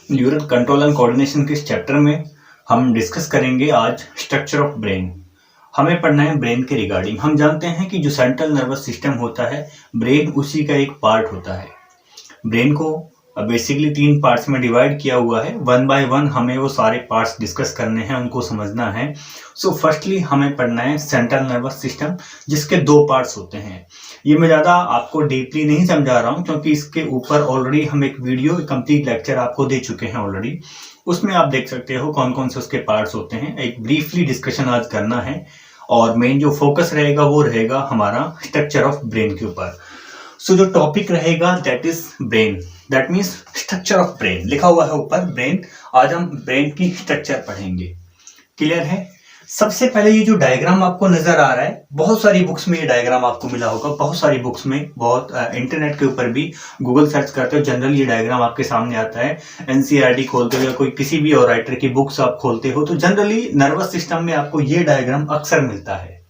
Neural control and coordination के इस chapter में हम डिस्कस करेंगे आज स्ट्रक्चर ऑफ ब्रेन। हमें पढ़ना है ब्रेन के रिगार्डिंग। हम जानते हैं कि जो सेंट्रल नर्वस सिस्टम होता है, ब्रेन उसी का एक पार्ट होता है। ब्रेन को बेसिकली 3 पार्ट्स में डिवाइड किया हुआ है। 1 बाय 1 हमें वो सारे पार्ट्स डिस्कस करने हैं, उनको समझना है। सो फर्स्टली हमें पढ़ना है सेंट्रल नर्वस सिस्टम, जिसके 2 पार्ट्स होते हैं। ये मैं ज़्यादा आपको डीपली नहीं समझा रहा हूँ, क्योंकि इसके ऊपर ऑलरेडी हम एक वीडियो कंप्लीट लेक्चर आपको दे चुके हैं ऑलरेडी। उसमें आप देख सकते हो कौन कौन से उसके पार्ट्स होते हैं। एक ब्रीफली डिस्कशन आज करना है और मेन जो फोकस रहेगा वो रहेगा हमारा स्ट्रक्चर ऑफ ब्रेन के ऊपर। सो जो टॉपिक रहेगा that is brain, that means structure of brain. लिखा हुआ है ऊपर ब्रेन। आज हम ब्रेन की स्ट्रक्चर पढ़ेंगे। क्लियर है? सबसे पहले ये जो डायग्राम आपको नजर आ रहा है, बहुत सारी बुक्स में ये डायग्राम आपको मिला होगा, बहुत सारी बुक्स में, बहुत इंटरनेट के ऊपर भी गूगल सर्च करते हो जनरली ये डायग्राम आपके सामने आता है। एनसीईआरटी खोलते हो या कोई किसी भी और राइटर की बुक्स आप खोलते हो तो जनरली नर्वस सिस्टम में आपको ये डायग्राम अक्सर मिलता है।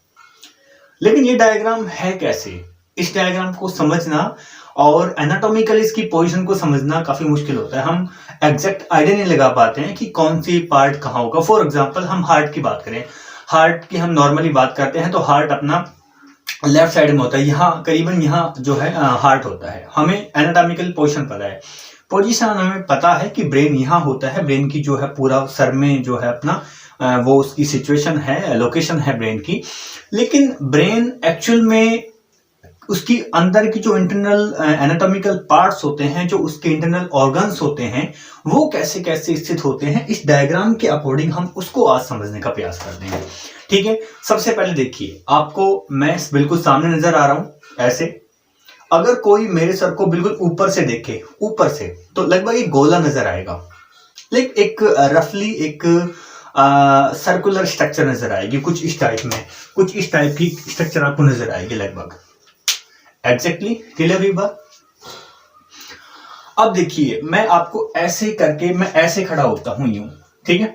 लेकिन ये डायग्राम है कैसे? इस डायग्राम को समझना और एनाटॉमिकल इसकी पोजीशन को समझना काफी मुश्किल होता है। हम एग्जैक्ट आइडिया नहीं लगा पाते हैं कि कौन सी पार्ट कहाँ होगा। फॉर एग्जांपल हम हार्ट की बात करें, हार्ट की हम नॉर्मली बात करते हैं तो हार्ट अपना लेफ्ट साइड में होता है, यहाँ करीबन यहाँ जो है हार्ट होता है। हमें एनाटॉमिकल पोजीशन पता है, पोजीशन हमें पता है कि ब्रेन यहाँ होता है। ब्रेन की जो है पूरा सर में जो है अपना वो उसकी सिचुएशन है, लोकेशन है ब्रेन की। लेकिन ब्रेन एक्चुअल में उसकी अंदर की जो इंटरनल एनाटॉमिकल पार्ट्स होते हैं, जो उसके इंटरनल ऑर्गन्स होते हैं, वो कैसे कैसे स्थित होते हैं, इस डायग्राम के अकॉर्डिंग हम उसको आज समझने का प्रयास करते हैं। ठीक है, सबसे पहले देखिए, आपको मैं बिल्कुल सामने नजर आ रहा हूं ऐसे। अगर कोई मेरे सर को बिल्कुल ऊपर से देखे, ऊपर से, तो लगभग एक गोला नजर आएगा। लाइक एक रफली एक सर्कुलर स्ट्रक्चर नजर आएगी, कुछ इस टाइप में, कुछ इस टाइप की स्ट्रक्चर आपको नजर आएगी लगभग। एग्जैक्टली क्लियर हुई बात? अब देखिए, मैं आपको ऐसे करके, मैं ऐसे खड़ा होता हूं यूं, ठीक है?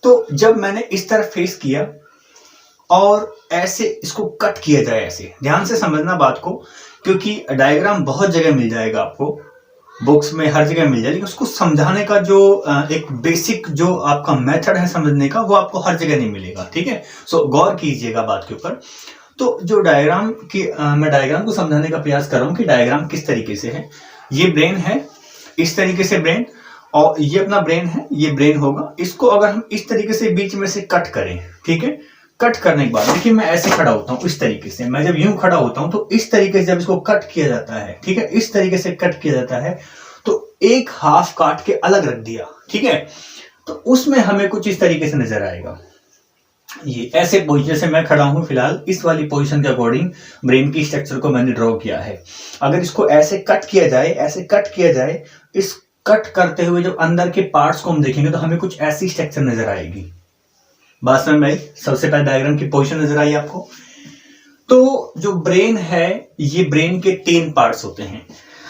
तो जब मैंने इस तरफ फेस किया और ऐसे इसको कट किया जाए, ऐसे ध्यान से समझना बात को, क्योंकि डायग्राम बहुत जगह मिल जाएगा आपको, बुक्स में हर जगह मिल जाएगी। उसको समझाने का जो एक बेसिक जो आपका मेथड है समझने का, वो आपको हर जगह नहीं मिलेगा। ठीक है, सो गौर कीजिएगा बात के ऊपर। तो जो डायग्राम की मैं डायग्राम को समझाने का प्रयास कर रहा हूं कि डायग्राम किस तरीके से है। ये ब्रेन है, इस तरीके से ब्रेन, और ये अपना ब्रेन है, ये ब्रेन होगा। इसको अगर हम इस तरीके से बीच में से कट करें, ठीक है, कट करने के बाद देखिए मैं ऐसे खड़ा होता हूं, इस तरीके से। मैं जब यूं खड़ा होता हूं तो इस तरीके से जब इसको कट किया जाता है, ठीक है, इस तरीके से कट किया जाता है, तो एक हाफ काट के अलग रख दिया, ठीक है, तो उसमें हमें कुछ इस तरीके से नजर आएगा। ये ऐसे पोजीशन से मैं खड़ा हूं फिलहाल, इस वाली पोजीशन के अकॉर्डिंग ब्रेन की स्ट्रक्चर को मैंने ड्रॉ किया है। अगर इसको ऐसे कट किया जाए, ऐसे कट किया जाए, इस कट करते हुए जब अंदर के पार्ट्स को हम देखेंगे तो हमें कुछ ऐसी स्ट्रक्चर नजर आएगी। बात समझ में आई? सबसे पहले डायग्राम की पोजीशन नजर आई आपको। तो जो ब्रेन है, ये ब्रेन के 3 पार्ट्स होते हैं।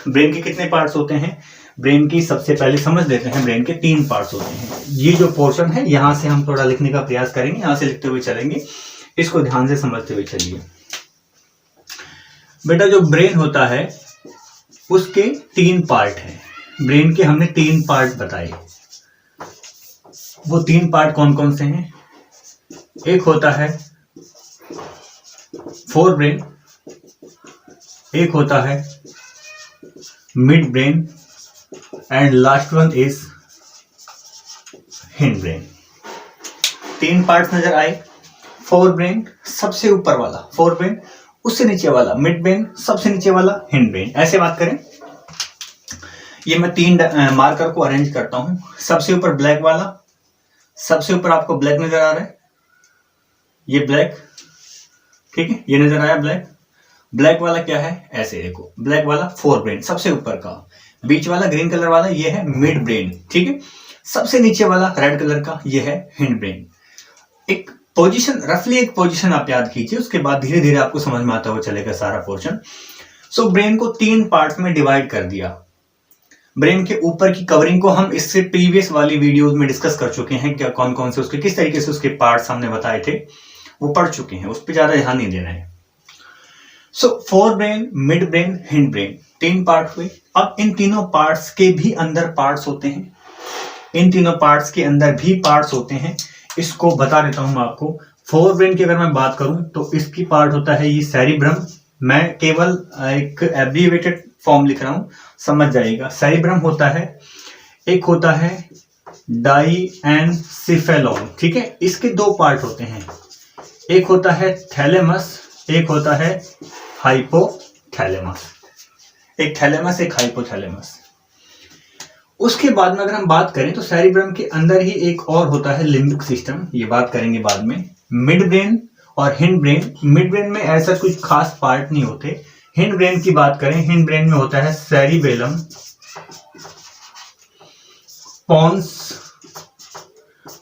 ब्रेन के कितने पार्ट्स होते हैं? ब्रेन की सबसे पहले समझ लेते हैं, ब्रेन के 3 पार्ट्स होते हैं। ये जो पोर्शन है, यहां से हम थोड़ा लिखने का प्रयास करेंगे, यहां से लिखते हुए चलेंगे, इसको ध्यान से समझते हुए चलिए। बेटा, जो ब्रेन होता है उसके 3 पार्ट हैं। ब्रेन के हमने 3 पार्ट बताए। वो 3 पार्ट कौन कौन से हैं? एक होता है फोर ब्रेन, एक होता है mid brain, and last one is hind brain. 3 parts नजर आए। फोर ब्रेन सबसे ऊपर वाला, फोर ब्रेन उससे नीचे वाला, मिड ब्रेन सबसे नीचे वाला, हिंड ब्रेन। ऐसे बात करें, ये मैं 3 मार्कर को अरेंज करता हूं। सबसे ऊपर ब्लैक वाला, सबसे ऊपर आपको ब्लैक नजर आ रहा है, ये ब्लैक, ठीक है, ये नजर आया ब्लैक। ब्लैक वाला क्या है? ऐसे देखो, ब्लैक वाला फोर ब्रेन सबसे ऊपर का। बीच वाला ग्रीन कलर वाला ये है मिड ब्रेन, ठीक है। सबसे नीचे वाला रेड कलर का ये है हिंड ब्रेन। एक पोजीशन, रफली एक पोजीशन आप याद कीजिए, उसके बाद धीरे धीरे आपको समझ में आता हुआ चलेगा सारा पोर्शन। सो ब्रेन को 3 पार्ट्स में डिवाइड कर दिया। ब्रेन के ऊपर की कवरिंग को हम इससे प्रीवियस वाली वीडियोस में डिस्कस कर चुके हैं, क्या कौन कौन से उसके किस तरीके से उसके पार्ट्स हमने बताए थे, वो पढ़ चुके हैं, उस पर ज्यादा ध्यान नहीं देना है। So fore brain, mid brain, hind brain, तीन पार्ट हुए। अब इन तीनों पार्ट्स के भी अंदर पार्ट्स होते हैं, इन तीनों पार्ट्स के अंदर भी पार्ट्स होते हैं। इसको बता देता हूं मैं आपको। फोर ब्रेन की अगर मैं बात करूं तो इसकी पार्ट होता है ये सेरिब्रम। मैं केवल एक एब्रीवेटेड फॉर्म लिख रहा हूं, समझ जाइएगा। सेरिब्रम होता है, एक होता है डाईएनसेफेलॉन, ठीक है। इसके दो पार्ट होते हैं, एक होता है थैलेमस, एक होता है हाइपोथैलेमस। एक थैलेमस, एक हाइपोथैलेमस। उसके बाद में अगर हम बात करें तो सेरिब्रम के अंदर ही एक और होता है लिम्बिक सिस्टम, ये बात करेंगे बाद में। मिड ब्रेन और हिंड ब्रेन। मिड ब्रेन में ऐसा कुछ खास पार्ट नहीं होते। हिंड ब्रेन की बात करें, हिंड ब्रेन में होता है सेरिबेलम, पोन्स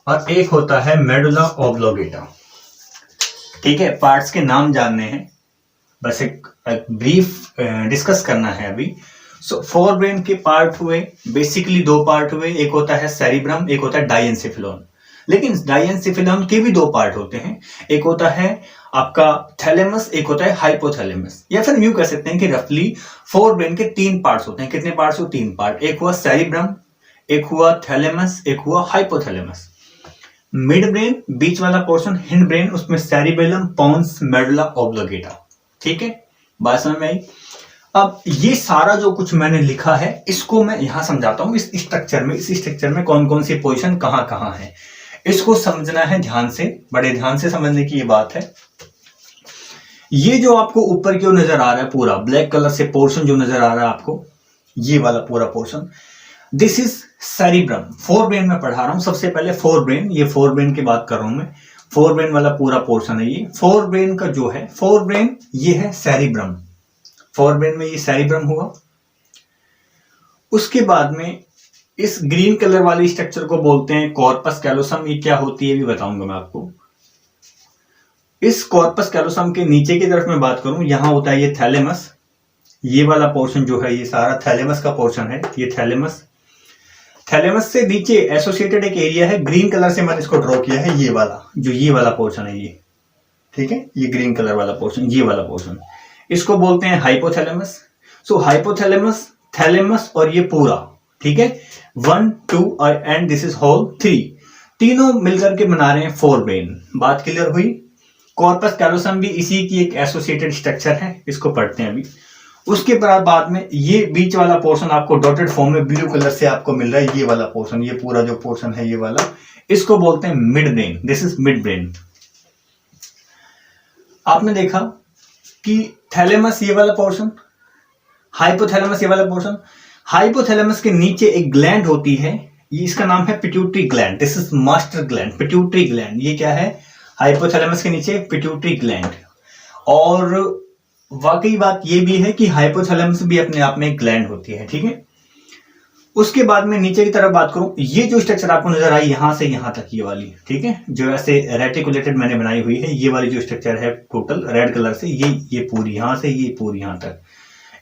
और एक होता है मेडुला ऑब्लोगेटा, ठीक है। पार्ट्स के नाम जानने हैं, बस एक ब्रीफ डिस्कस करना है अभी। सो फोर ब्रेन के पार्ट हुए, बेसिकली दो पार्ट हुए, एक होता है सेरिब्रम, एक होता है डाईएनसेफेलॉन। लेकिन डाईएनसेफेलॉन के भी दो पार्ट होते हैं, एक होता है आपका थैलेमस, एक होता है हाइपोथैलेमस। या फिर यूं कह सकते हैं कि रफली फोर ब्रेन के तीन पार्ट्स होते हैं। कितने पार्ट्स हो? तीन पार्ट। एक हुआ सेरिब्रम, एक हुआ थैलेमस, एक हुआ हाइपोथैलेमस। मिड ब्रेन, बीच वाला पोर्शन हिंड ब्रेन, उसमें सेरिबेलम, पोन्स, मेडुला ऑब्लोगेटा, ठीक है। बात समझ में आई? अब ये सारा जो कुछ मैंने लिखा है इसको मैं यहां समझाता हूं। इस स्ट्रक्चर में कौन कौन सी पोजीशन कहां है, इसको समझना है ध्यान से, बड़े ध्यान से समझने की ये बात है। ये जो आपको ऊपर की ओर नजर आ रहा है, पूरा ब्लैक कलर से पोर्शन जो नजर आ रहा है आपको, ये वाला पूरा portion, this is cerebrum. Fore brain में पढ़ा रहा हूं। सबसे पहले फोर ब्रेन, ये फोर ब्रेन की बात कर रहा हूं मैं। फोर ब्रेन वाला पूरा पोर्शन है ये। फोर ब्रेन का जो है, फोर ब्रेन ये है सेरिब्रम। फोर ब्रेन में ये सेरिब्रम हुआ। उसके बाद में इस ग्रीन कलर वाली स्ट्रक्चर को बोलते हैं कॉर्पस कैलोसम। ये क्या होती है भी बताऊंगा मैं आपको। इस कॉर्पस कैलोसम के नीचे की तरफ मैं बात करूं, यहां होता है ये थैलेमस। ये वाला पोर्शन जो है ये सारा थैलेमस का पोर्शन है, ये थैलेमस। थैलेमस से नीचे एसोसिएटेड एक एरिया है, ग्रीन कलर से मैंने इसको ड्रॉ किया है, ये वाला जो ये वाला पोर्शन है ये, ठीक है। ये ग्रीन कलर वाला पोर्शन, ये वाला पोर्शन, इसको बोलते हैं हाइपोथैलेमस। सो हाइपोथैलेमस, थैलेमस और ये पूरा, ठीक है। 1 2 एंड दिस इज होल 3, तीनों मिलकर के बना रहे हैं फोर ब्रेन। बात क्लियर हुई? कॉर्पस कैलोसम भी इसी की एक एसोसिएटेड स्ट्रक्चर है, इसको पढ़ते हैं अभी। उसके बाद में ये बीच वाला पोर्शन आपको डॉटेड फॉर्म में ब्लू कलर से आपको मिल रहा है, ये वाला पोर्शन, ये पूरा जो पोर्शन है ये वाला, इसको बोलते हैं mid brain. This is mid brain. आपने देखा कि थैलेमस ये वाला पोर्शन, हाइपोथैलेमस ये वाला पोर्शन। हाइपोथैलेमस के नीचे एक ग्लैंड होती है, ये इसका नाम है pituitary gland. This is master gland, pituitary gland. ये क्या है? हाइपोथैलेमस के नीचे पिट्यूटरी ग्लैंड। और वाकई बात ये भी है कि हाइपोथैलेमस भी अपने आप में एक ग्लैंड होती है, ठीक है। उसके बाद में नीचे की तरफ बात करूं, ये जो स्ट्रक्चर आपको नजर आई यहां से यहां तक, ये वाली, ठीक है, जो ऐसे रेटिकुलेटेड मैंने बनाई हुई है, ये वाली जो स्ट्रक्चर है टोटल रेड कलर से, ये पूरी यहां से ये पूरी यहां तक,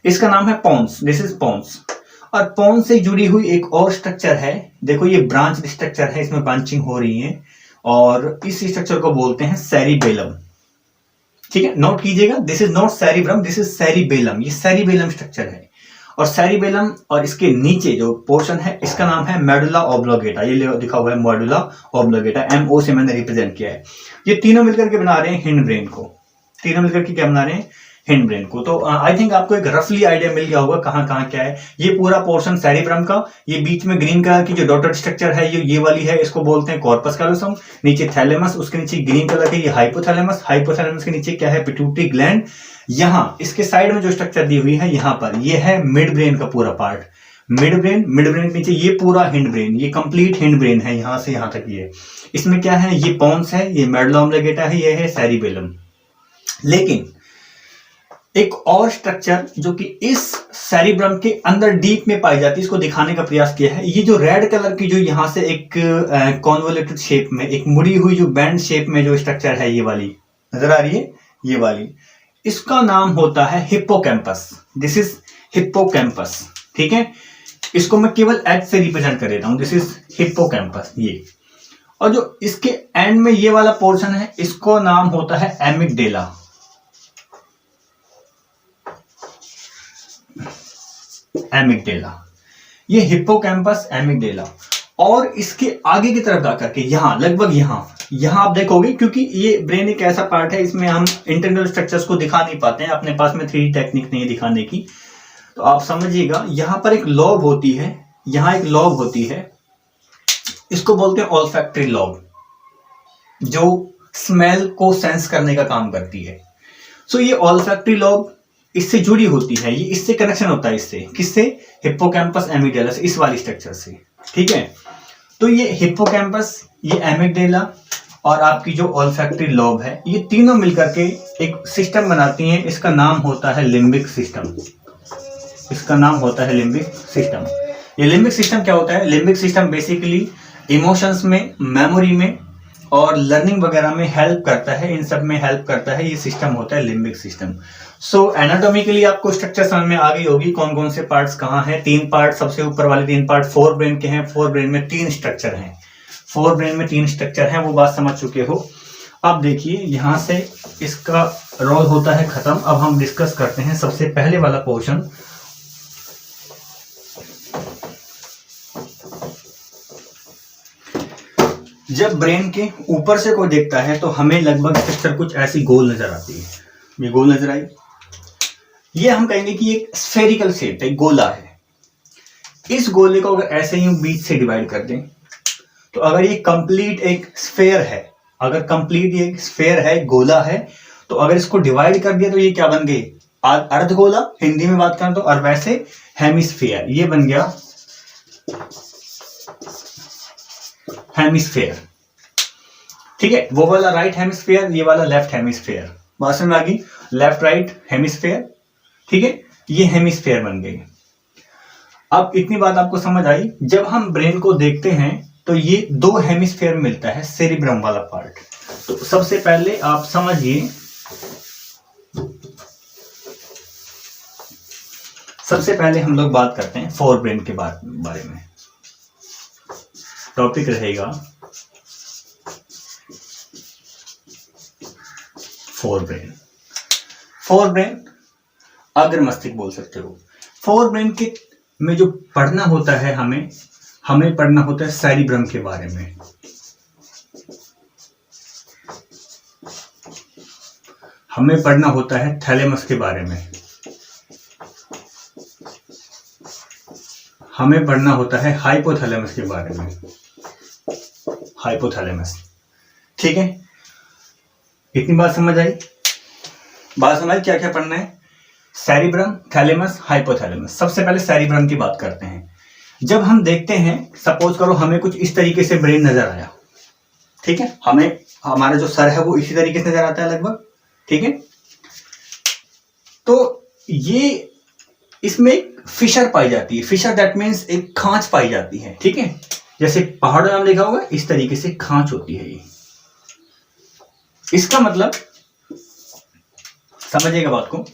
इसका नाम है पोन्स। This is पोन्स। और पोन्स से जुड़ी हुई एक और स्ट्रक्चर है, देखो ये ब्रांच स्ट्रक्चर है, इसमें ब्रांचिंग हो रही है और इस स्ट्रक्चर को बोलते हैं सेरिबेलम, ठीक है। नोट कीजिएगा, this is not cerebrum, this is cerebellum. ये सेरिबेलम स्ट्रक्चर है। और सेरिबेलम और इसके नीचे जो पोर्शन है इसका नाम है मेडुला ऑब्लोगेटा। ये लिखा हुआ है मेडुला ऑब्लोगेटा, MO से मैंने रिप्रेजेंट किया है। ये तीनों मिलकर के बना रहे हैं हिंड ब्रेन को। तीनों मिलकर के क्या बना रहे हैं? हिंड ब्रेन को। तो आई थिंक आपको एक रफली आइडिया मिल गया होगा कहां कहां क्या है। ये पूरा पोर्शन सेरिब्रम का, ये बीच में ग्रीन कलर की जो डॉटेड स्ट्रक्चर है ये वाली है, इसको बोलते हैं कॉर्पस कैलोसम। नीचे थैलेमस, उसके नीचे ग्रीन कलर के ये हाइपोथैलेमस। हाइपोथैलेमस के नीचे क्या है? Pituitary gland. यहाँ इसके साइड में जो स्ट्रक्चर दी हुई है यहाँ पर, ये है मिड ब्रेन का पूरा पार्ट। मिड ब्रेन के नीचे ये पूरा हिंड ब्रेन, ये कंप्लीट हिंड ब्रेन है यहां से यहां तक। ये इसमें क्या है? ये पोन्स है, ये मेडुला ऑब्लोगेटा है, ये है सेरिबेलम। लेकिन एक और स्ट्रक्चर जो कि इस सेरिब्रम के अंदर डीप में पाई जाती है, इसको दिखाने का प्रयास किया है। ये जो रेड कलर की जो यहां से एक कॉन्वोल्यूटेड शेप में, एक मुड़ी हुई जो बैंड शेप में जो स्ट्रक्चर है, ये वाली नजर आ रही है, ये वाली, इसका नाम होता है हिप्पोकैम्पस। दिस इज हिप्पोकैम्पस, ठीक है। इसको मैं केवल एच से रिप्रेजेंट कर देता हूं, दिस इज हिप्पोकैम्पस ये। और जो इसके एंड में ये वाला पोर्शन है, इसको नाम होता है एमिगडेला। एमिगडेला, ये हिप्पोकैम्पस एमिगडेला। और इसके आगे की तरफ जाकर के यहाँ लगभग यहाँ आप देखोगे, क्योंकि ये ब्रेन एक ऐसा पार्ट है इसमें हम इंटरनल स्ट्रक्चर्स को दिखा नहीं पाते हैं, अपने पास में 3D टेक्निक नहीं है दिखाने की, तो आप समझिएगा यहाँ पर एक लॉब होती है, यहाँ एक लॉब होती है, इसको बोलते हैं ऑल्फैक्टरी लॉब, जो स्मेल को सेंस करने का काम करती है। सो ये ऑल्फैक्टरी लॉब इससे जुड़ी होती है, ये इससे कनेक्शन होता है, इससे किससे, हिप्पोकैम्पस एमिगडेला से, इस वाली स्ट्रक्चर से, ठीक है। तो ये हिप्पोकैम्पस, ये एमिगडेला और आपकी जो ऑल्फैक्टरी लॉब है, ये तीनों मिलकर के एक सिस्टम बनाती हैं, इसका नाम होता है लिम्बिक सिस्टम, इसका नाम होता है लिम्बिक सिस्टम। ये लिम्बिक सिस्टम क्या होता है, लिम्बिक सिस्टम बेसिकली इमोशंस में, मेमोरी में और लर्निंग वगैरह में हेल्प करता है, इन सब में हेल्प करता है, ये सिस्टम होता है लिम्बिक सिस्टम। सो एनाटॉमिकली आपको स्ट्रक्चर समझ में आ गई होगी, कौन कौन से पार्ट्स कहाँ हैं। 3 पार्ट, सबसे ऊपर वाले 3 पार्ट फोर ब्रेन के हैं, फोर ब्रेन में 3 स्ट्रक्चर हैं, फोर ब्रेन में 3 स्ट्रक्चर हैं, वो बात समझ चुके हो। अब देखिए यहाँ से इसका रोल होता है खत्म। अब हम डिस्कस करते हैं सबसे पहले वाला पोर्शन, जब ब्रेन के ऊपर से कोई देखता है तो हमें लगभग स्ट्रक्चर कुछ ऐसी गोल नजर आती है, ये गोल नजर आई, ये हम कहेंगे कि एक स्फेरिकल शेप है, गोला है। इस गोले को अगर ऐसे ही बीच से डिवाइड कर दें, तो अगर ये कंप्लीट एक स्फेयर है, अगर कंप्लीट ये स्फेयर है, गोला है, तो अगर इसको डिवाइड कर दिया तो ये क्या बन गए, अर्धगोला हिंदी में बात करें तो, और वैसे हेमिस्फीयर, ये बन गया हेमिस्फीयर, ठीक है। वो वाला राइट हेमिस्फीयर, ये वाला लेफ्ट हेमिस्फीयर, बात समझ में आ गई, लेफ्ट राइट हेमिस्फीयर, ठीक है, ये हेमिस्फीयर बन गई। अब इतनी बात आपको समझ आई। जब हम ब्रेन को देखते हैं तो ये 2 हेमिस्फीयर मिलता है, सेरिब्रम वाला पार्ट। तो सबसे पहले आप समझिए, सबसे पहले हम लोग बात करते हैं फोर ब्रेन के बारे में। टॉपिक रहेगा फोर ब्रेन। फोर ब्रेन अग्र मस्तिष्क बोल सकते हो। फोर ब्रेन के में जो पढ़ना होता है, हमें पढ़ना होता है सेरिब्रम के बारे में। हमें पढ़ना होता है थैलेमस के बारे में। हमें पढ़ना होता है हाइपोथैलेमस के बारे में, हाइपोथैलेमस, ठीक है। इतनी बात समझ आई? बात समझ क्या क्या पढ़ना है? Cerebrum, thalamus, hypothalamus. सबसे पहले सेरिब्रम की बात करते हैं। जब हम देखते हैं, सपोज करो हमें कुछ इस तरीके से ब्रेन नजर आया, ठीक है, हमें हमारा जो सर है वो इसी तरीके से नजर आता है लगभग, ठीक है। तो ये इसमें एक फिशर पाई जाती है, फिशर दैट मीन्स एक खांच पाई जाती है, ठीक है। जैसे पहाड़ों में देखा होगा, इस तरीके से खांच होती है ये। इसका मतलब, समझिएगा बात को,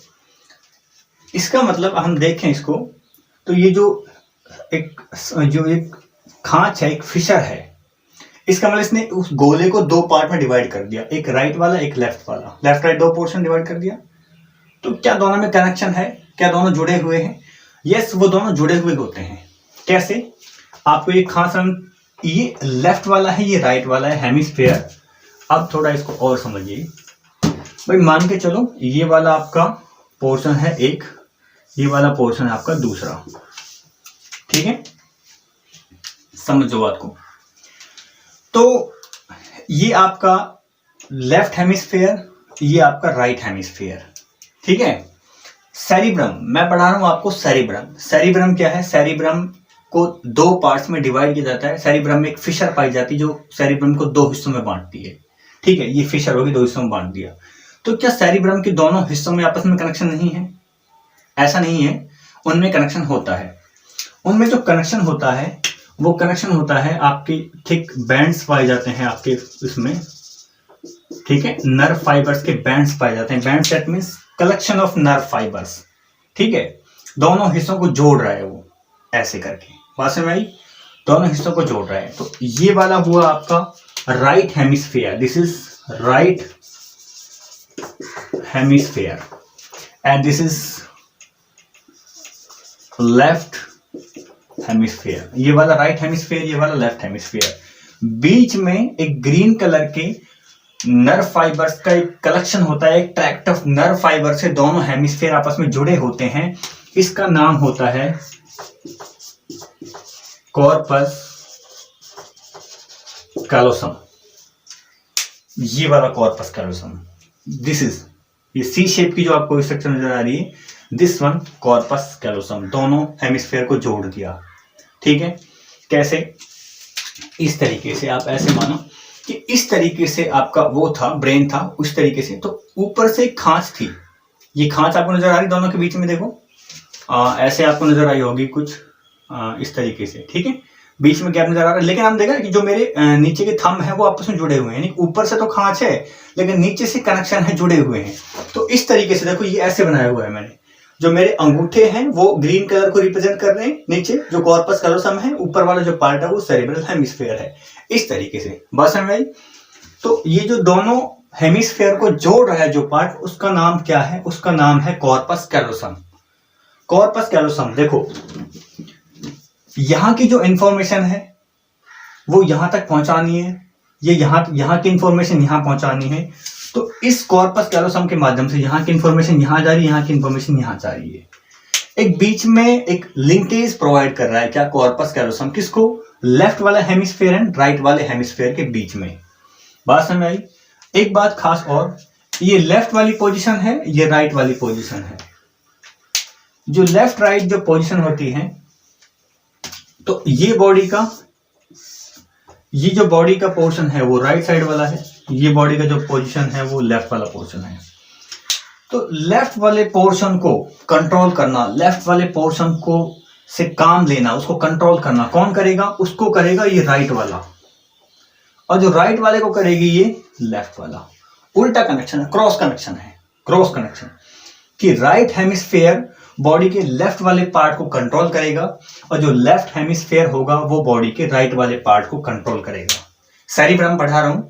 इसका मतलब हम देखें इसको, तो ये जो एक खांच है, एक फिशर है, इसका मतलब इसने उस गोले को 2 पार्ट में डिवाइड कर दिया, एक राइट वाला, एक लेफ्ट वाला, लेफ्ट राइट 2 पोर्शन डिवाइड कर दिया। तो क्या दोनों में कनेक्शन है? क्या दोनों जुड़े हुए हैं? यस, वो दोनों जुड़े हुए होते हैं। कैसे? आपको ये खास, ये लेफ्ट वाला है, ये राइट वाला है, हेमिस्फीयर। अब थोड़ा इसको और समझिए भाई। मान के चलो ये वाला आपका पोर्शन है एक, ये वाला पोर्शन है आपका दूसरा, ठीक है, समझो बात को। तो ये आपका लेफ्ट हेमिस्फीयर, ये आपका राइट हेमिस्फीयर, ठीक है। सेरिब्रम, मैं पढ़ा रहा हूं आपको सेरिब्रम। सेरिब्रम क्या है? सेरिब्रम को 2 पार्ट्स में डिवाइड किया जाता है। सेरिब्रम में एक फिशर पाई जाती है जो सेरिब्रम को 2 हिस्सों में बांटती है, ठीक है। ये फिशर होगी, 2 हिस्सों में बांट दिया। तो क्या सेरिब्रम के दोनों हिस्सों में आपस में कनेक्शन नहीं है? ऐसा नहीं है, उनमें कनेक्शन होता है। उनमें जो कनेक्शन होता है वो कनेक्शन होता है आपके थिक बैंड्स पाए जाते हैं आपके इसमें, ठीक है। नर्व फाइबर्स के बैंड्स पाए जाते हैं। Bands that means collection of nerve fibres, ठीक है। दोनों हिस्सों को जोड़ रहा है वो, ऐसे करके, बात समझ आई? दोनों हिस्सों को जोड़ रहा है। तो ये वाला हुआ आपका right hemisphere, this is right hemisphere and this is left hemisphere, ये वाला राइट हेमिस्फीयर, ये वाला लेफ्ट हेमिस्फीयर। बीच में एक ग्रीन कलर के नर्व फाइबर्स का एक कलेक्शन होता है, एक ट्रैक्ट ऑफ नर्व फाइबर से दोनों हेमिस्फीयर आपस में जुड़े होते हैं। इसका नाम होता है कॉर्पस कैलोसम। ये वाला कॉर्पस कैलोसम, दिस इज, ये सी शेप की जो आपको स्ट्रक्चर नजर आ रही है, दिस वन कॉर्पस कैलोसम, दोनों हेमिस्फीयर को जोड़ दिया। ठीक है, कैसे? इस तरीके से, आप ऐसे मानो कि इस तरीके से आपका वो था, ब्रेन था उस तरीके से। तो ऊपर से एक खांच थी, ये खांच आपको नजर आ रही दोनों के बीच में, देखो ऐसे आपको नजर आई होगी कुछ इस तरीके से। ठीक है, बीच में गैप नजर आ रहा है, लेकिन हम देखा कि जो मेरे नीचे के थंब है वो आपस में जुड़े हुए हैं, यानी ऊपर से तो खांच है लेकिन नीचे से कनेक्शन है, जुड़े हुए हैं। तो इस तरीके से देखो, ये ऐसे बनाया हुआ है मैंने, जो मेरे अंगूठे हैं वो ग्रीन कलर को रिप्रेजेंट कर रहे हैं, नीचे जो कॉर्पस कैलोसम है, ऊपर वाला जो पार्ट है वो सेरेब्रल हेमिस्फीयर है। इस तरीके से बात समझ आई? तो ये जो दोनों हेमिस्फीयर को जोड़ रहा है जो पार्ट, उसका नाम क्या है? उसका नाम है कॉर्पस कैलोसम। कॉर्पस कैलोसम, देखो यहां की जो इंफॉर्मेशन है वो यहां तक पहुंचानी है, ये यहां की इंफॉर्मेशन यहां पहुंचानी है। तो इस कॉर्पस कैलोसम के माध्यम से यहाँ की इंफॉर्मेशन यहां जा रही है, यहाँ की इंफॉर्मेशन यहां जा रही है। एक बीच में एक लिंकेज प्रोवाइड कर रहा है, क्या? Corpus callosum. किसको? लेफ्ट वाला हेमिस्फीयर एंड राइट वाले हेमिस्फीयर के बीच में। बात समझ आई? एक बात खास और, ये लेफ्ट वाली पोजीशन है, ये राइट वाली पोजीशन है। जो लेफ्ट राइट जो पोजीशन होती है, तो ये बॉडी का, ये जो बॉडी का पोर्शन है वो राइट साइड वाला है, ये बॉडी का जो पोजीशन है वो लेफ्ट वाला पोर्शन है। तो लेफ्ट वाले पोर्शन को कंट्रोल करना, लेफ्ट वाले पोर्शन को से काम लेना, उसको कंट्रोल करना कौन करेगा? उसको करेगा ये राइट वाला, और जो राइट वाले को करेगी ये लेफ्ट वाला। उल्टा कनेक्शन है, क्रॉस कनेक्शन है, क्रॉस कनेक्शन, कि राइट हेमिस्फीयर बॉडी के लेफ्ट वाले पार्ट को कंट्रोल करेगा, और जो लेफ्ट हेमिस्फीयर होगा वो बॉडी के राइट वाले पार्ट को कंट्रोल करेगा। सेरिब्रम पढ़ा रहा हूं,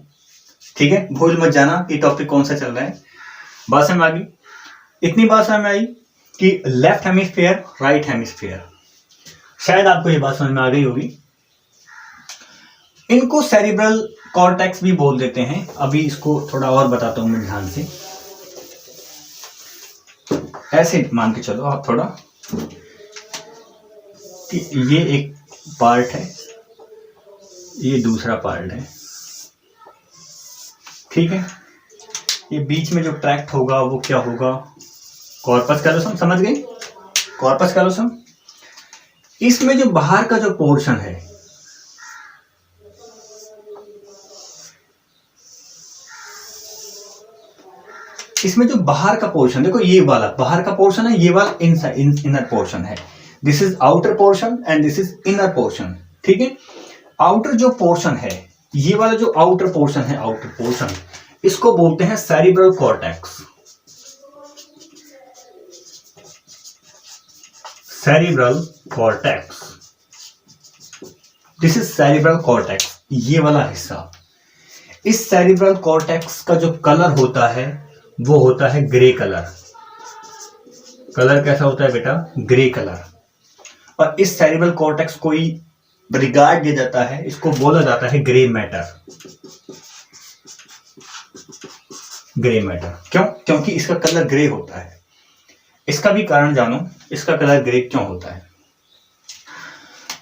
ठीक है, भूल मत जाना ये टॉपिक कौन सा चल रहा है। बात समझ आ गई? इतनी बात समझ में आई कि लेफ्ट हेमिस्फीयर, राइट हेमिस्फीयर, शायद आपको ये बात समझ में आ गई होगी। इनको सेरिब्रल कॉर्टेक्स भी बोल देते हैं। अभी इसको थोड़ा और बताता हूं मैं ध्यान से। ऐसे मान के चलो आप थोड़ा कि ये एक पार्ट है, ये दूसरा पार्ट है, ठीक है। ये बीच में जो ट्रैक्ट होगा वो क्या होगा? Corpus callosum. समझ गए? Corpus callosum. इसमें जो बाहर का जो पोर्शन है, इसमें जो बाहर का पोर्शन, देखो ये वाला बाहर का पोर्शन है, ये वाला इनर पोर्शन है। This is outer portion and this is inner portion, ठीक है। आउटर जो पोर्शन है, ये वाला जो आउटर पोर्शन है, आउटर पोर्शन, इसको बोलते हैं cerebral cortex. Cerebral cortex, this is cerebral cortex, ये वाला हिस्सा। इस सेरिब्रल कॉर्टेक्स का जो कलर होता है वो होता है ग्रे कलर। कलर कैसा होता है बेटा? Grey colour. और इस सेरिब्रल कॉर्टेक्स को ही रिगार्ड दिया जाता है, इसको बोला जाता है ग्रे मैटर। ग्रे मैटर क्यों? क्योंकि इसका कलर ग्रे होता है। इसका भी कारण जानो, इसका कलर ग्रे क्यों होता है।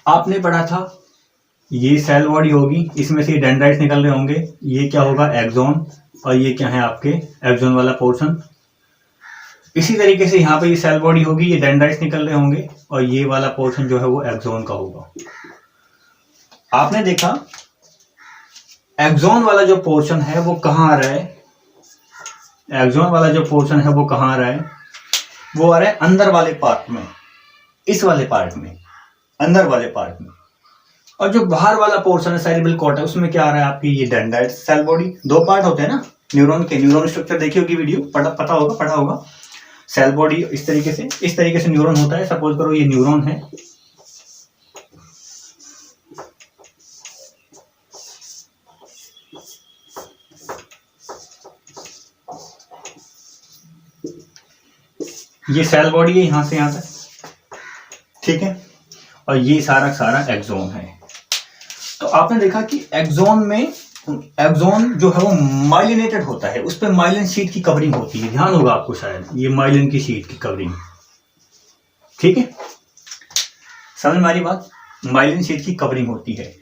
आपने पढ़ा था, ये सेल बॉडी होगी, इसमें से डेंड्राइट्स निकल रहे होंगे, ये क्या होगा? एक्सोन, और ये क्या है आपके एक्सोन वाला पोर्शन। इसी तरीके से यहाँ पे ये सेल बॉडी होगी, ये डेंड्राइट्स निकल रहे होंगे, और ये वाला पोर्शन जो है वो एक्सोन का होगा। आपने देखा एक्सोन वाला जो पोर्शन है वो कहाँ आ रहा है? एक्सोन वाला जो पोर्शन है वो कहाँ आ रहा है? वो आ रहा है अंदर वाले पार्ट में, इस वाले पार्ट में, अंदर वाले पार्ट में। और जो बाहर वाला पोर्शन है सेरिब्रल कॉर्टेक्स, उसमें क्या आ रहा है आपकी? ये डेंड्राइट्स। सेल बॉडी दो पार्ट होते हैं ना न्यूरॉन के, न्यूरॉन स्ट्रक्चर देखी होगी वीडियो, पता होगा। सेल बॉडी इस तरीके से न्यूरॉन होता है। सपोज करो ये न्यूरॉन है, ये सेल बॉडी है यहां से यहां तक, ठीक है, और ये सारा सारा एक्सोन है। तो आपने देखा कि एक्सोन जो है वो माइलिनेटेड होता है, उस पर माइलिन शीट की कवरिंग होती है, ध्यान होगा आपको शायद, ये माइलिन की शीट की कवरिंग, ठीक है, समझ में आ रही बात, माइलिन शीट की कवरिंग होती है।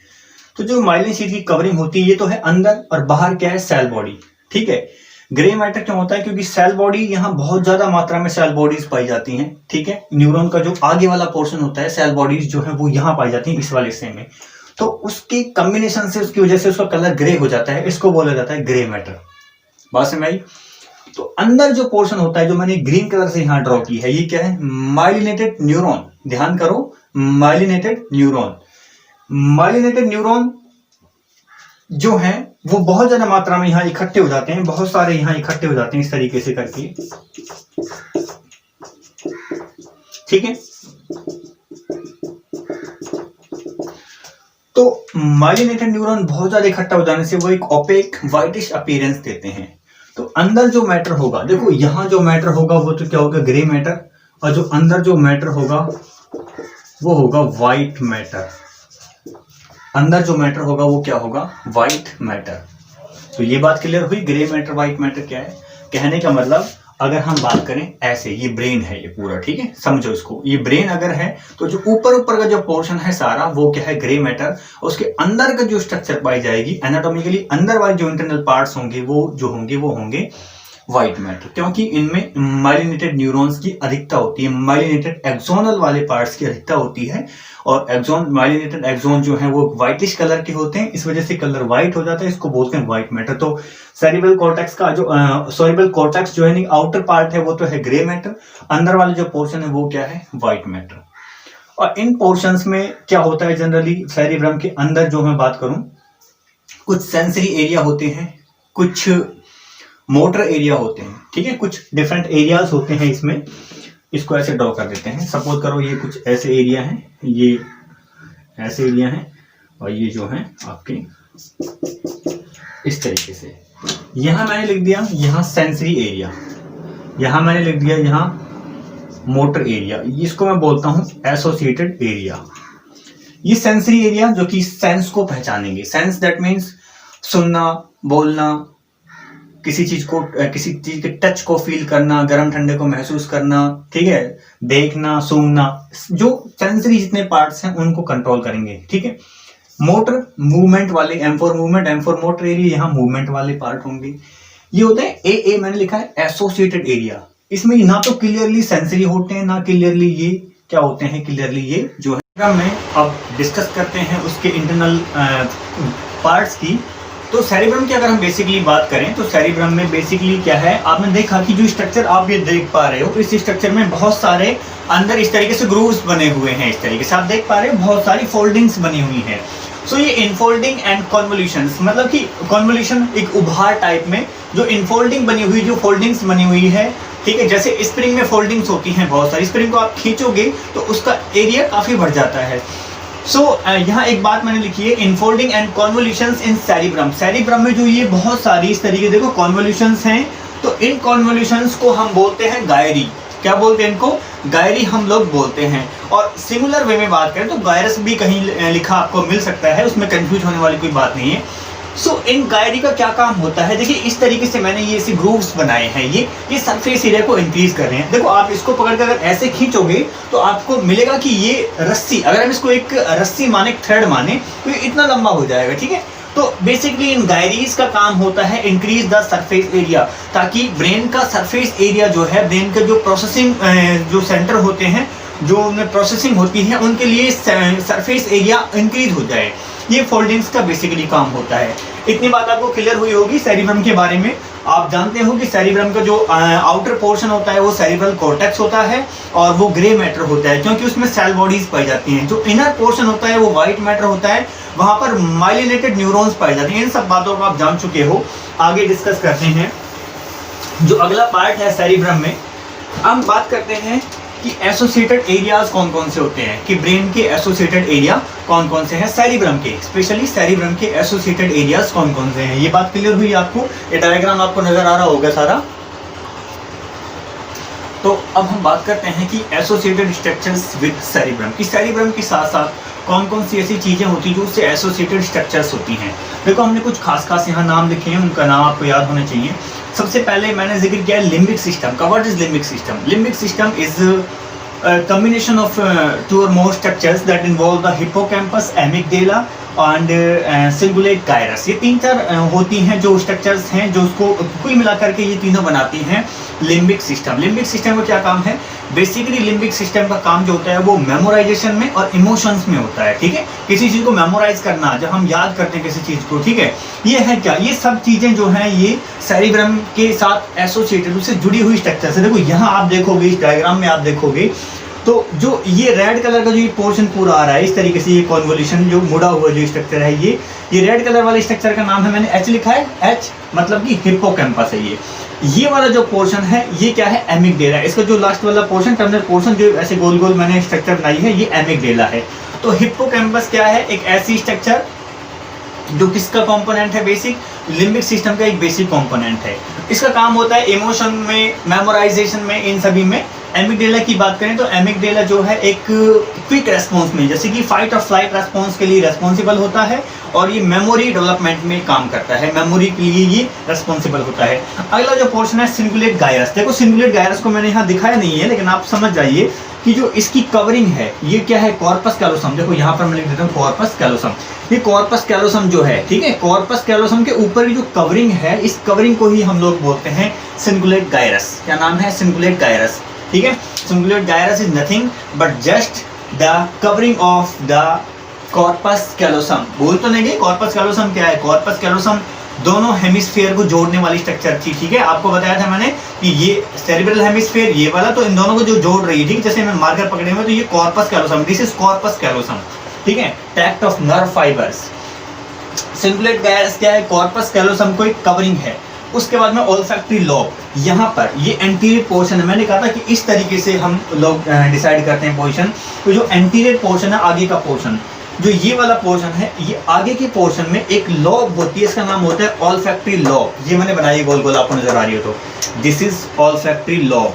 तो जो माइलिन शीट की कवरिंग होती है ये तो है अंदर, और बाहर क्या है, सेल बॉडी, ठीक है। ग्रे मैटर क्यों होता है, क्योंकि सेल बॉडी, यहाँ बहुत ज्यादा मात्रा में सेल बॉडीज पाई जाती हैं, ठीक है। न्यूरॉन का जो आगे वाला पोर्शन होता है, सेल बॉडीज जो है वो यहाँ पाई जाती हैं, इस वाले हिस्से में। तो उसके कॉम्बिनेशन से, उसकी वजह से उसका कलर ग्रे हो जाता है, इसको बोला जाता है ग्रे मैटर। बात समझ आई। तो अंदर जो पोर्शन होता है, जो मैंने ग्रीन कलर से यहाँ ड्रॉ की है, ये क्या है, माइलिनेटेड न्यूरॉन, ध्यान करो, माइलिनेटेड न्यूरॉन। माइलिनेटेड न्यूरॉन जो है वो बहुत ज्यादा मात्रा में यहाँ इकट्ठे हो जाते हैं, बहुत सारे यहाँ इकट्ठे हो जाते हैं इस तरीके से करके, ठीक है। तो माइलिनेटेड न्यूरॉन बहुत ज्यादा इकट्ठा हो जाने से वो एक ओपेक व्हाइटिश अपीयरेंस देते हैं। तो अंदर जो मैटर होगा, देखो यहाँ जो मैटर होगा वो तो क्या होगा, ग्रे मैटर, और जो अंदर जो मैटर होगा वो होगा व्हाइट मैटर। अंदर जो मैटर होगा वो क्या होगा, व्हाइट मैटर। तो ये बात क्लियर हुई, ग्रे मैटर व्हाइट मैटर क्या है। कहने का मतलब, अगर हम बात करें ऐसे, ये ब्रेन है ये पूरा, ठीक है, समझो इसको, ये ब्रेन अगर है तो जो ऊपर ऊपर का जो पोर्शन है सारा वो क्या है, ग्रे मैटर। उसके अंदर का जो स्ट्रक्चर पाई जाएगी एनाटॉमिकली, अंदर वाले जो इंटरनल पार्ट्स होंगे वो होंगे व्हाइट मैटर, क्योंकि इनमें माइलिनेटेड न्यूरॉन्स की अधिकता होती है, माइलिनेटेड एक्सोनल वाले पार्ट्स की अधिकता होती है। और माइलिनेटेड एक्सोन जो है वो व्हाइटिश कलर के होते हैं, इस वजह से कलर व्हाइट हो जाता है, इसको बोलते हैं व्हाइट मैटर। तो सेरिब्रल कॉर्टेक्स का जो सेरिब्रल कॉर्टेक्स जो है आउटर पार्ट है वो तो है ग्रे मैटर, अंदर वाले जो पोर्शन है वो क्या है, व्हाइट मैटर। और इन पोर्शंस में क्या होता है, जनरली सेरिब्रम के अंदर जो मैं बात करूं, कुछ सेंसरी एरिया होते हैं, कुछ मोटर एरिया होते हैं, ठीक है, कुछ डिफरेंट एरियाज होते हैं इसमें। इसको ऐसे ड्रॉ कर देते हैं, सपोज करो ये कुछ ऐसे एरिया हैं, ये ऐसे एरिया हैं, और ये जो है आपके इस तरीके से। यहां मैंने लिख दिया यहाँ सेंसरी एरिया, यहां मैंने लिख दिया यहाँ मोटर एरिया, इसको मैं बोलता हूं एसोसिएटेड एरिया। ये सेंसरी एरिया जो कि सेंस को पहचानेंगे, सेंस दैट मीन्स सुनना, बोलना, किसी चीज के टच को फील करना, गर्म ठंडे को महसूस करना, ठीक है, देखना, सूंघना, जो सेंसरी जितने पार्ट्स हैं उनको कंट्रोल करेंगे, ठीक है। मोटर मूवमेंट वाले, M4 movement, M4 motor area, यहाँ मूवमेंट वाले पार्ट होंगे। ये होता है AA, मैंने लिखा है एसोसिएटेड एरिया। इसमें ना तो क्लियरली सेंसरी होते हैं, ना क्लियरली ये क्या होते हैं, क्लियरली ये जो है। में अब डिस्कस करते हैं उसके इंटरनल पार्ट्स की। तो सेरिब्रम की अगर हम बेसिकली बात करें तो सेरिब्रम में बेसिकली क्या है, आपने देखा कि जो स्ट्रक्चर आप ये देख पा रहे हो, इस स्ट्रक्चर में बहुत सारे अंदर इस तरीके से ग्रूव्स बने हुए हैं, इस तरीके से आप देख पा रहे हो, बहुत सारी फोल्डिंग्स बनी हुई हैं। सो ये इनफोल्डिंग एंड कॉन्वोल्यूशंस, मतलब कि कॉन्वोल्यूशन एक उभार टाइप में जो इनफोल्डिंग बनी हुई, जो फोल्डिंग्स बनी हुई है, ठीक है, जैसे स्प्रिंग में फोल्डिंग्स होती हैं बहुत सारी, स्प्रिंग को आप खींचोगे तो उसका एरिया काफी बढ़ जाता है। यहाँ एक बात मैंने लिखी है, infolding and convolutions in cerebrum. Cerebrum में जो ये बहुत सारी इस तरीके देखो कॉन्वोल्यूशंस हैं, तो इन कॉन्वोल्यूशंस को हम बोलते हैं गायरी। क्या बोलते हैं इनको, गायरी हम लोग बोलते हैं। और सिमिलर वे में बात करें तो गायरस भी कहीं लिखा आपको मिल सकता है, उसमें कंफ्यूज होने वाली कोई बात नहीं है। इन गायरी का क्या काम होता है, देखिए इस तरीके से मैंने ये ऐसे ग्रूव्स बनाए हैं, ये सरफेस एरिया को इंक्रीज कर रहे हैं। देखो आप इसको पकड़ कर अगर ऐसे खींचोगे तो आपको मिलेगा कि ये रस्सी, अगर हम इसको एक रस्सी माने, थ्रेड माने, तो ये इतना लंबा हो जाएगा, ठीक है। तो बेसिकली इन गायरीज का काम होता है इंक्रीज द सरफेस एरिया, ताकि ब्रेन का सरफेस एरिया जो है, ब्रेन के जो प्रोसेसिंग जो सेंटर होते हैं, जो उनमें प्रोसेसिंग होती है, उनके लिए सरफेस एरिया इंक्रीज हो जाए। ये फोल्डिंग्स का बेसिकली काम होता है। इतनी बात आपको क्लियर हुई होगी सेरिब्रम के बारे में। आप जानते हो कि सेरिब्रम का जो आउटर पोर्शन होता है वो सेरिब्रल कॉर्टेक्स होता है, और वो ग्रे मैटर होता है क्योंकि उसमें सेल बॉडीज पाई जाती हैं। जो इनर पोर्शन होता है वो व्हाइट मैटर होता है, वहां पर माइलिनेटेड न्यूरॉन्स पाए जाते हैं। इन सब बातों को आप जान चुके हो, आगे डिस्कस करते हैं। जो अगला पार्ट है सेरिब्रम में, हम बात करते हैं कि एसोसिएटेड एरियाज कौन कौन से होते हैं, कि ब्रेन के एसोसिएटेड एरिया कौन कौन से हैं, सेरिब्रम के, स्पेशली सेरिब्रम के एसोसिएटेड एरियाज कौन कौन से हैं। ये बात क्लियर हुई आपको, ये डायग्राम आपको नजर आ रहा होगा सारा। तो अब हम बात करते हैं कि एसोसिएटेड स्ट्रक्चर्स विद सेरिब्रम, कि सेरिब्रम के साथ साथ कौन कौन सी ऐसी चीज़ें होती हैं जो उससे एसोसिएटेड स्ट्रक्चर्स होती हैं। देखो हमने कुछ खास यहाँ नाम लिखे हैं, उनका नाम आपको याद होना चाहिए। सबसे पहले मैंने जिक्र किया है लिम्बिक सिस्टम का। What is limbic system? Limbic system is combination of two or more structures that involve the hippocampus, amygdala and cingulate gyrus। ये तीन चार होती हैं जो स्ट्रक्चर्स हैं जो उसको कुल मिलाकर के ये तीनों बनाती हैं लिम्बिक सिस्टम। लिम्बिक सिस्टम का क्या काम है? बेसिकली लिम्बिक सिस्टम का काम जो होता है वो मेमोराइजेशन में और इमोशंस में होता है, ठीक है। किसी चीज़ को मेमोराइज करना, जब हम याद करते हैं किसी चीज़ को, ठीक है, ये है क्या, ये सब चीज़ें जो हैं ये सेरिब्रम के साथ एसोसिएटेड, उससे जुड़ी हुई स्ट्रक्चर्स है। देखो यहाँ आप देखोगे, इस डायग्राम में आप देखोगे तो जो ये रेड कलर का जो ये पोर्शन पूरा आ रहा है इस तरीके से, ये कॉन्वोल्यूशन जो मुड़ा हुआ जो स्ट्रक्चर है, ये रेड कलर वाले स्ट्रक्चर का नाम है, मैंने एच लिखा है, एच मतलब कि हिप्पोकैम्पस है। ये वाला जो पोर्शन है ये क्या है? एमिगडेला। इसका जो लास्ट वाला पोर्शन, टर्मिनल पोर्शन जो ऐसे गोल गोल मैंने स्ट्रक्चर बनाई है, ये एमिगडेला है। तो हिप्पोकैम्पस क्या है? एक ऐसी स्ट्रक्चर जो किसका कंपोनेंट है? बेसिक लिम्बिक सिस्टम का एक बेसिक कंपोनेंट है। इसका काम होता है इमोशन में, मेमोराइजेशन में, इन सभी में। एमिगडेला की बात करें तो एमिगडेला जो है एक क्विक रेस्पॉन्स में, जैसे कि फाइट और फ्लाइट रेस्पॉन्स के लिए रेस्पॉन्सिबल होता है और ये मेमोरी डेवलपमेंट में काम करता है, मेमोरी के लिए ये रेस्पॉन्सिबल होता है। अगला जो पोर्शन है सिंगुलेट गायरस। देखो सिंगुलेट गायरस को मैंने यहाँ दिखाया नहीं है, लेकिन आप समझ जाइए कि जो इसकी कवरिंग है ये क्या है? Corpus callosum. देखो यहाँ पर मैं लिख देता हूँ कॉर्पस कैलोसम। ये कॉर्पस कैलोसम जो है, ठीक है, कॉर्पस कैलोसम के ऊपर जो कवरिंग है, इस कवरिंग को ही हम लोग बोलते हैं सिंगुलेट गायरस। क्या नाम है? सिंगुलेट गायरस, ठीक है। Cingulate gyrus is nothing but just the covering of the corpus callosum. बोल तो नहीं गए कॉर्पस कैलोसम क्या है? कॉर्पस कैलोसम दोनों हेमिस्फीयर को जोड़ने वाली स्ट्रक्चर थी, ठीक है। आपको बताया था मैंने कि ये सेरिब्रल हेमिस्फीयर ये वाला, तो इन दोनों को जो जोड़ रही है, ठीक है, जैसे मैं मार्कर पकड़े हुए तो ये corpus callosum, this is corpus callosum, ठीक है, tract of nerve fibres. Cingulate gyrus क्या है? कॉर्पस कैलोसम को एक कवरिंग है। उसके बाद में ओल्फैक्टरी लॉब, यहाँ पर ये एंटीरियर पोर्शन है। मैंने कहा था कि इस तरीके से हम लोग डिसाइड करते हैं पोर्शन। तो जो एंटीरियर पोर्शन है, आगे का पोर्शन, जो ये वाला पोर्शन है, ये आगे के पोर्शन में एक लॉब होती है, इसका नाम होता है ओल्फैक्टरी लॉब। ये मैंने बनाई गोल गोल, आपको नजर आ रही हो तो दिस इज ओल्फैक्टरी लॉब,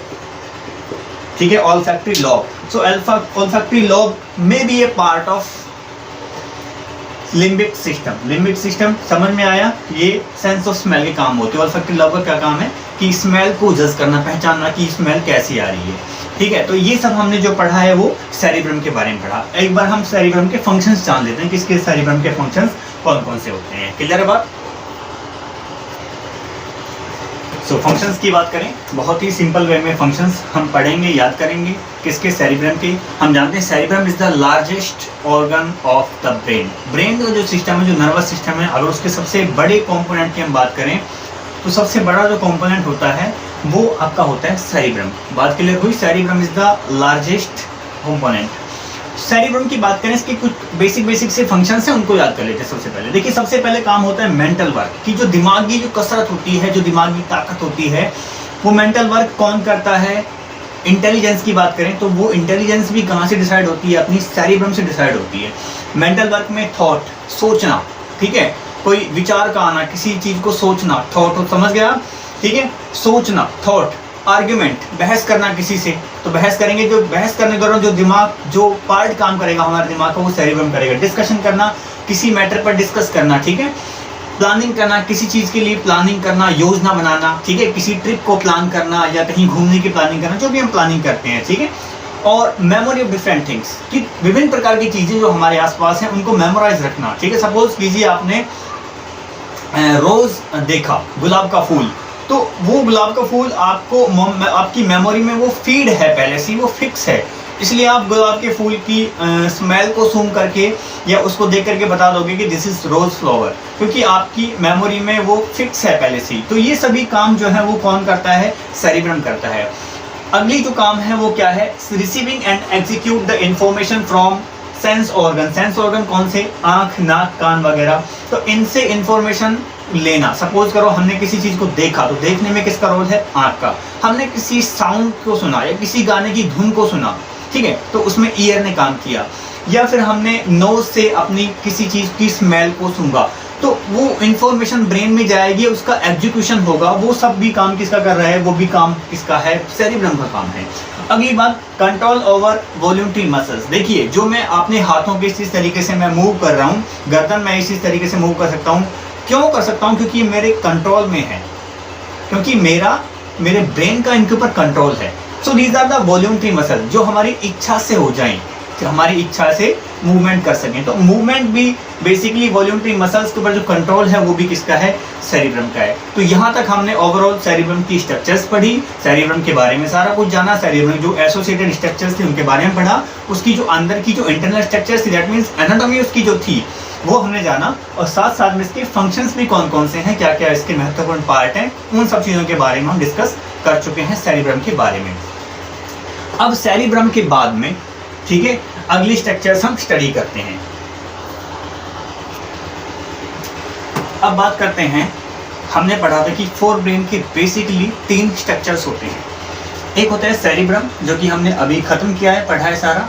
ठीक है, olfactory lobe. So olfactory lobe में be a part of limbic system. Limbic system समझ में आया? ये सेंस ऑफ स्मेल के काम होते हैं। ओल्फैक्टरी लॉब का क्या काम है? कि स्मेल को जज करना, पहचानना कि स्मेल कैसी आ रही है, ठीक है। तो ये सब हमने जो पढ़ा है वो सेरिब्रम के बारे में पढ़ा। एक बार हम सेरिब्रम के फंक्शंस जान लेते हैं, किसके सेरिब्रम के फंक्शंस कौन कौन से होते हैं। क्लियर है बात? सो फंक्शंस की बात करें, बहुत ही सिंपल वे में फंक्शंस हम पढ़ेंगे, याद करेंगे। किसके? सेरिब्रम के। हम जानते हैं cerebrum is the largest organ of the brain. Brain का जो सिस्टम है, जो नर्वस सिस्टम है, अगर उसके सबसे बड़े कंपोनेंट की हम बात करें तो सबसे बड़ा जो कंपोनेंट होता है वो आपका होता है सेरिब्रम। बात क्लियर हुई? Cerebrum is the largest component. Cerebrum की बात करें, इसके कुछ बेसिक से फंक्शंस हैं, उनको याद कर लेते हैं। सबसे पहले देखिए, सबसे पहले काम होता है मेंटल वर्क, की जो दिमागी जो कसरत होती है, जो दिमागी ताकत होती है, वो मेंटल वर्क कौन करता है? इंटेलिजेंस की बात करें तो वो इंटेलिजेंस भी कहाँ से डिसाइड होती है? अपनी सेरिब्रम से डिसाइड होती है। मेंटल वर्क में थॉट, सोचना, ठीक है, कोई विचार का आना, किसी चीज को सोचना, थॉट, समझ गया, ठीक है, सोचना, थॉट। आर्ग्यूमेंट, बहस करना किसी से, तो बहस करेंगे, जो बहस करने के दौरान जो दिमाग, जो पार्ट काम करेगा हमारे दिमाग का, वो सेरिब्रम करेगा। डिस्कशन करना, किसी मैटर पर डिस्कस करना, ठीक है। प्लानिंग करना, किसी चीज के लिए प्लानिंग करना, योजना बनाना, ठीक है, किसी ट्रिप को प्लान करना या कहीं घूमने की प्लानिंग करना, जो भी हम प्लानिंग करते हैं, ठीक है। और मेमोरी ऑफ डिफरेंट थिंग्स, कि विभिन्न प्रकार की चीजें जो हमारे आसपास हैं उनको मेमोराइज रखना, ठीक है। सपोज कीजिए आपने रोज देखा, गुलाब का फूल, तो वो गुलाब का फूल आपको आपकी मेमोरी में वो फीड है, पहले से वो फिक्स है, इसलिए आप गुलाब के फूल की स्मेल को सूंघ करके या उसको देख करके बता दोगे कि दिस इज रोज फ्लावर, क्योंकि आपकी मेमोरी में वो फिक्स है पहले से ही। तो ये सभी काम जो है वो कौन करता है? सेरिब्रम करता है। अगली जो काम है वो क्या है? Receiving end execute the information from sense organ. Sense organ कौन से? आंख, नाक, कान वगैरह। तो इनसे इंफॉर्मेशन लेना। सपोज करो हमने किसी चीज को देखा, तो देखने में किसका रोल है? आंख का। हमने किसी साउंड को सुना या किसी गाने की धुन को सुना, ठीक है, तो उसमें ईयर ने काम किया। या फिर हमने नोज से अपनी किसी चीज की स्मेल को सूंघा, तो वो इंफॉर्मेशन ब्रेन में जाएगी, उसका एग्जीक्यूशन होगा, वो सब भी काम किसका कर रहा है, वो भी काम किसका है, सेरिब्रम का काम है। अगली बात, कंट्रोल ओवर वॉल्यूंटरी मसल्स। देखिए जो मैं अपने हाथों के इस तरीके से मैं मूव कर रहा हूँ, गर्दन मैं इसी तरीके से मूव कर सकता हूँ, क्यों कर सकता हूँ, क्योंकि मेरे कंट्रोल में है, क्योंकि मेरे ब्रेन का इनके ऊपर कंट्रोल है। So these are the voluntary muscle, जो हमारी इच्छा से हो जाएं, कि हमारी इच्छा से मूवमेंट कर सकें। तो मूवमेंट भी बेसिकली वॉल्यूंटरी मसल्स के ऊपर जो कंट्रोल है वो भी किसका है, सेरिब्रम का है। तो यहाँ तक हमने ओवरऑल सेरिब्रम की स्ट्रक्चर्स पढ़ी, सेरिब्रम के बारे में सारा कुछ जाना, सेरिब्रम जो एसोसिएटेड स्ट्रक्चर्स थे उनके बारे में पढ़ा, उसकी जो अंदर की जो इंटरनल स्ट्रक्चर्स थी, दैट मीन्स एनाटॉमी उसकी जो थी वो हमने जाना, और साथ साथ में इसके फंक्शंस भी कौन कौन से हैं, क्या क्या इसके महत्वपूर्ण पार्ट हैं, उन सब चीज़ों के बारे में हम डिस्कस कर चुके हैं सेरिब्रम के बारे में। अब सेरिब्रम के बाद में, ठीक है, अगली स्ट्रक्चर्स हम स्टडी करते हैं। अब बात करते हैं, हमने पढ़ा था कि फोर ब्रेन के बेसिकली 3 स्ट्रक्चर्स होते हैं। एक होता है सेरिब्रम, जो कि हमने अभी खत्म किया है, पढ़ा है सारा।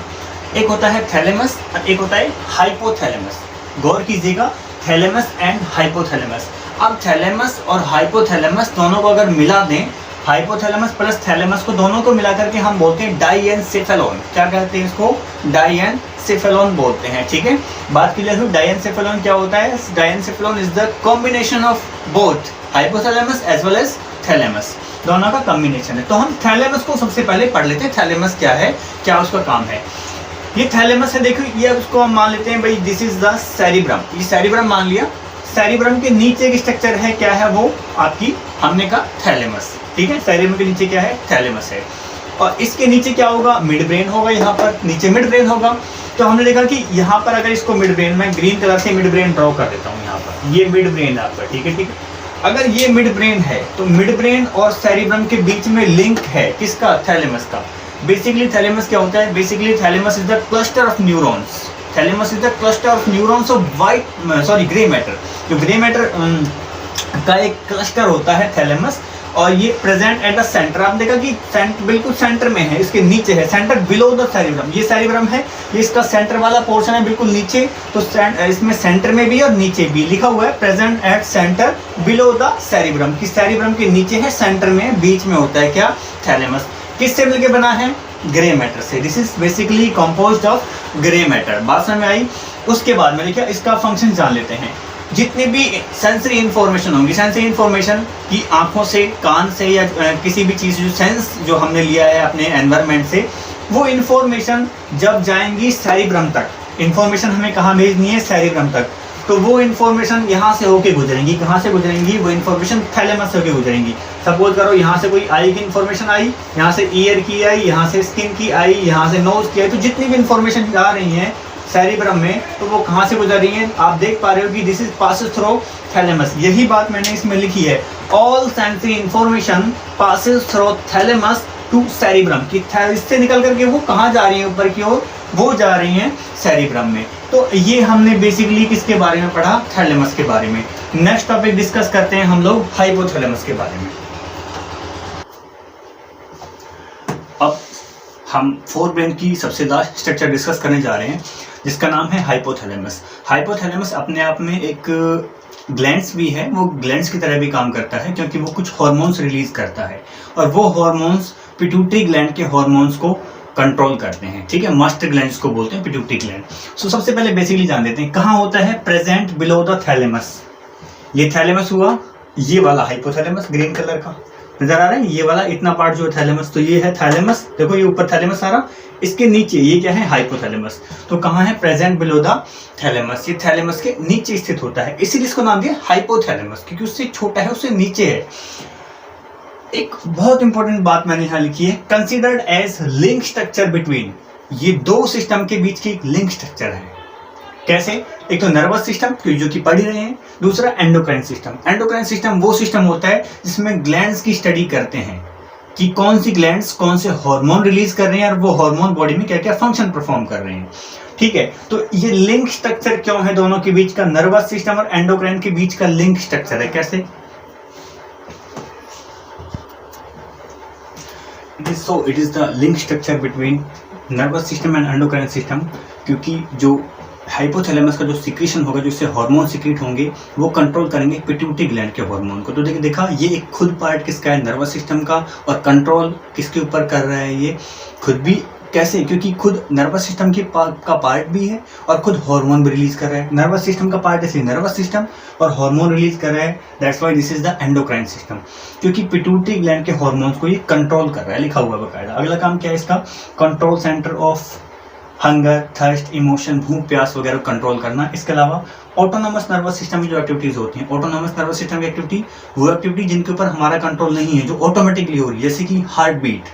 एक होता है थैलेमस और एक होता है हाइपोथैलेमस। गौर कीजिएगा, थैलेमस एंड हाइपोथैलेमस। अब थैलेमस और हाइपोथैलेमस दोनों को अगर मिला दें, हाइपोथैलेमस प्लस थैलेमस को दोनों को मिला करके हम बोलते हैं डाइएनसेफेलॉन। क्या कहते हैं इसको, डाइएनसेफेलॉन बोलते हैं। ठीक है, बात क्लियर हुई। डाइएनसेफेलॉन क्या होता है, diencephalon is the combination of both hypothalamus as well as thalamus, दोनों का कॉम्बिनेशन है। तो हम थैलेमस को सबसे पहले पढ़ लेते हैं, थैलेमस क्या है, क्या उसका काम है। ये थैलेमस है, देखो ये उसको हम मान लेते हैं भाई, दिस इज द सेरिब्रम, ये सेरिब्रम मान लिया। सेरिब्रम के नीचे की स्ट्रक्चर है, क्या है वो आपकी, हमने कहा थैलेमस। ठीक है, सेरिब्रम के नीचे क्या है, थैलेमस है। और इसके नीचे क्या होगा, मिड ब्रेन होगा, यहाँ पर नीचे मिड ब्रेन होगा। तो हमने देखा कि यहाँ पर अगर इसको मिड ब्रेन, मैं ग्रीन कलर से मिड ब्रेन ड्रॉ कर देता हूँ यहाँ पर, ये मिड ब्रेन है आपका। ठीक है, ठीक है, अगर ये मिड ब्रेन है तो मिड ब्रेन और सेरिब्रम के बीच में लिंक है किसका, थैलेमस का। बेसिकली थैलेमस क्या होता है, basically thalamus is the cluster of neurons, thalamus is the cluster of neurons of grey matter. जो ग्रे मैटर का एक क्लस्टर होता है थैलेमस, और ये प्रेजेंट एट द सेंटर। आप देखा कि बिल्कुल सेंटर में है, इसके नीचे है, सेंटर बिलो द सेरिब्रम। ये सेरिब्रम है, ये इसका सेंटर वाला पोर्शन है बिल्कुल नीचे। तो इसमें सेंटर में भी और नीचे भी लिखा हुआ है present at centre below the cerebrum, कि सेरिब्रम के नीचे है, सेंटर में, बीच में होता है क्या, थैलेमस। किससे मिलके बना है, ग्रे मैटर से। This is basically composed of grey matter. बात समझ में आई। उसके बाद में देखिए इसका फंक्शन जान लेते हैं। जितनी भी सेंसरी इंफॉर्मेशन होंगी, सेंसरी इंफॉर्मेशन की आंखों से, कान से, या किसी भी चीज़ जो सेंस जो हमने लिया है अपने एनवायरनमेंट से, वो इंफॉर्मेशन जब जाएंगी सेरिब्रम तक, इंफॉर्मेशन हमें कहाँ भेजनी है, सेरिब्रम तक, तो वो इन्फॉर्मेशन यहाँ से होके गुजरेंगी। कहाँ से गुजरेंगी, वो इन्फॉर्मेशन थैलेमस से होके गुजरेंगी। सपोज करो यहाँ से कोई आई की इन्फॉर्मेशन आई, यहाँ से ईयर की आई, यहाँ से स्किन की आई, यहाँ से नोज की आई, तो जितनी भी इन्फॉर्मेशन आ रही हैं सेरिब्रम में, तो वो कहाँ से गुजर रही हैं, आप देख पा रहे हो कि this is passes through thalamus. यही बात मैंने इसमें लिखी है, all sensory information passes through thalamus to cerebrum, कि इससे निकल करके वो कहाँ जा रही है, ऊपर की ओर, वो जा रही हैं सेरिब्रम में। तो ये हमने बेसिकली किसके बारे में पढ़ा, थैलेमस के बारे में। नेक्स्ट टॉपिक डिस्कस करते हैं हम लोग हाइपोथैलेमस के बारे में। अब हम फोर ब्रेन की सबसे लास्ट स्ट्रक्चर डिस्कस करने जा रहे हैं, जिसका नाम है हाइपोथैलेमस। हाइपोथैलेमस अपने आप में एक ग्लैंड्स भी है, वो ग्लैंड्स की तरह भी काम करता है, क्योंकि वो कुछ हार्मोन्स रिलीज करता है, और वो हार्मोन्स पिट्यूटरी ग्लैंड के हार्मोन्स को कंट्रोल करते हैं। ठीक है, मास्टर ग्लैंड्स को बोलते हैं पिट्यूटरी ग्लैंड। सो सबसे पहले बेसिकली जान देते हैं कहाँ होता है, प्रेजेंट बिलो द थैलेमस। ये थैलेमस हुआ, ये वाला हाइपोथैलेमस ग्रीन कलर का नजर आ रहा है, ये वाला इतना पार्ट जो है थैलेमस, तो ये है थैलेमस। देखो ये ऊपर थैलेमस सारा, इसके नीचे ये क्या है, हाइपोथैलेमस। तो कहाँ है, प्रेजेंट बिलो द थैलेमस, ये थैलेमस के नीचे स्थित होता है, इसीलिए इसको नाम दिया हाइपोथैलेमस, क्योंकि उससे छोटा है, उससे नीचे है। एक बहुत इंपॉर्टेंट बात मैंने यहाँ लिखी है, considered as link structure between, ये दो सिस्टम के बीच की एक लिंक स्ट्रक्चर है। कैसे, एक तो नर्वस सिस्टम जो कि पढ़ ही रहे हैं, दूसरा एंडोक्राइन सिस्टम। एंडोक्राइन सिस्टम वो सिस्टम होता है जिसमें ग्लैंड्स की स्टडी करते हैं कि कौन सी ग्लैंड्स कौन से हार्मोन रिलीज कर रहे हैं, और वो हार्मोन बॉडी में क्या क्या फंक्शन परफॉर्म कर रहे हैं। ठीक है, तो ये लिंक स्ट्रक्चर क्यों है दोनों के बीच का, नर्वस सिस्टम और एंडोक्राइन के बीच का लिंक स्ट्रक्चर है। कैसे, it is the link structure between nervous system and endocrine system, क्योंकि जो हाइपोथैलेमस का जो सिक्रीशन होगा, जिससे हार्मोन सिक्रीट होंगे, वो कंट्रोल करेंगे पिट्यूटरी ग्लैंड के हार्मोन को। तो देखिए देखा, ये एक खुद पार्ट किसका है, नर्वस सिस्टम का, और कंट्रोल किसके ऊपर कर रहा है, ये खुद भी। कैसे? क्योंकि खुद नर्वस सिस्टम का पार्ट भी है और खुद हार्मोन भी रिलीज कर रहा है। नर्वस सिस्टम का पार्ट इसलिए नर्वस सिस्टम, और हार्मोन रिलीज कर रहा है, that's why this is the endocrine system, क्योंकि पिट्यूटरी ग्लैंड के हार्मोन्स को ये कंट्रोल कर रहा है, लिखा हुआ बकायदा। अगला काम क्या है इसका, control centre of hunger, thirst, emotion, भूख प्यास वगैरह कंट्रोल करना। इसके अलावा ऑटोनोमस नर्वस सिस्टम की जो एक्टिविटीज होती हैं, ऑटोनोमस नर्वस सिस्टम की एक्टिविटी वो एक्टिविटी जिनके ऊपर हमारा कंट्रोल नहीं है, जो ऑटोमेटिकली हो रही है, जैसे कि heart beat,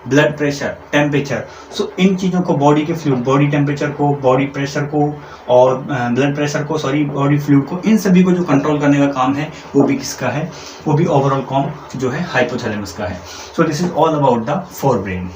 blood pressure, temperature. So इन चीज़ों को, बॉडी के फ्लूइड, बॉडी टेम्परेचर को, बॉडी प्रेशर को और ब्लड प्रेशर को, बॉडी फ्लूइड को, इन सभी को जो कंट्रोल करने का काम है वो भी किसका है, वो भी ओवरऑल काम जो है हाइपोथैलेमस का है। So this is all about the fore brain.